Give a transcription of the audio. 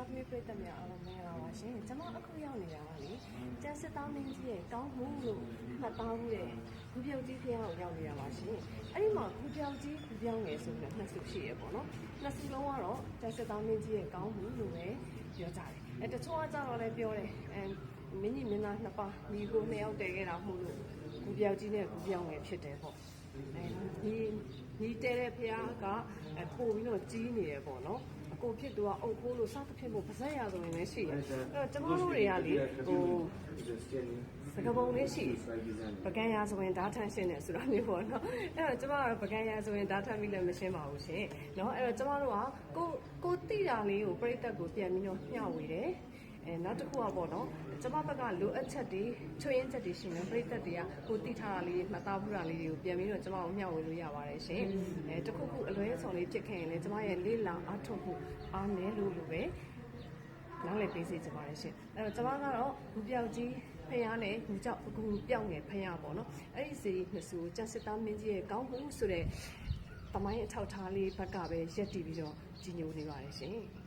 သားသမီးပြည်သက်များအားလုံးမင်္ဂလာပါရှင်။ကျွန်မအခုရောက်နေတာပါလေ။ကျန်စစ်သားမင်းကြီးရဲ့ကောင်းမှုလို့မှတ်သားမှုတဲ့ဂူပြောက်ကြီးဖျားကိုရောက်နေတာပါရှင်။အဲ့ဒီမှာဂူပြောက်ကြီးဂူပြောက်ငယ်ဆိုပြီးနှစ်စုရှိရပေါ့နော်။နှစ်စုလုံးကတော့ကျန်စစ်သားမင်းကြီးရဲ့ကောင်းမှုလို့ပဲပြောကြတယ်။တချို့ကကြတော့လည်းပြောတယ်။မင်းကြီးမင်းသားနှစ်ပါးညီကိုနှစ်ယောက်တည်ခဲ့တာမို့လို့ဂူပြောက်ကြီးနဲ့ဂူပြောက်ငယ်ဖြစ်တယ်ပေါ့။ညီတဲတဲ့ဖျားကပို့ပြီးတော့ကြီးနေတယ်ပေါ့နော်။ကိုဖြစ်သူကအုပ်ခိုးလို့စားသဖြင့်ကိုပါဇက်ရဆိုရင်လည်းရှိတယ်အဲ့တော့ကျမတို့တွေကလေစကပုံလေးရှိပကံရဆိုရင်ဓာတ်ထန့်ရှင်းတယ်ဆိုတာမျိုးပေါ့နော်အဲ့တော့ကျမကတော့ပကံရဆိုရင်ဓာတ်ထန့်ပြီးလည်းမရှင်းပါဘူးရှင်နော်အဲ့တော့ကျမတို့ကကိုတိတာလေးကိုပြိတက်ကိုပြန်ပြီးတော့မျှဝေတယ်နောက်တစ်ခုကပေါ့နော်ကျမဘက်ကလိုအပ်ချက်တွေချွေရင်းချက်တွေရှိနေပြိသက်တွေကကိုတိထားတာလေးမှတ်သားမှုတာလေးတွေကိုပြန်ပြီးတော့ကျမကိုမျှဝေလို့ရပါတယ်ရှင်တခုခုအလွဲဆောင်လေးဖြစ်ခဲ့ရင်လည်းကျမရဲ့လေးလာအထုတ်ဖို့အားနည်းလို့ပဲနောက်လည်းပေးစီကြပါတယ်ရှင်အဲ့တော့ကျမကတော့ဂူပြောက်ကြီးဖျားနဲ့ဂူကြောက်ဂူပြောက်ငယ်ဖျားပေါ့နော်အဲ့ဒီစီနှစ်စုကျန်စစ်သားမင်းကြီးရဲ့ကောင်းမှုဆိုတဲ့တမိုင်းအထောက်ထားလေးဘက်ကပဲရက်တည်ပြီးတော့ကြီးညိုနေပါတယ်ရှင်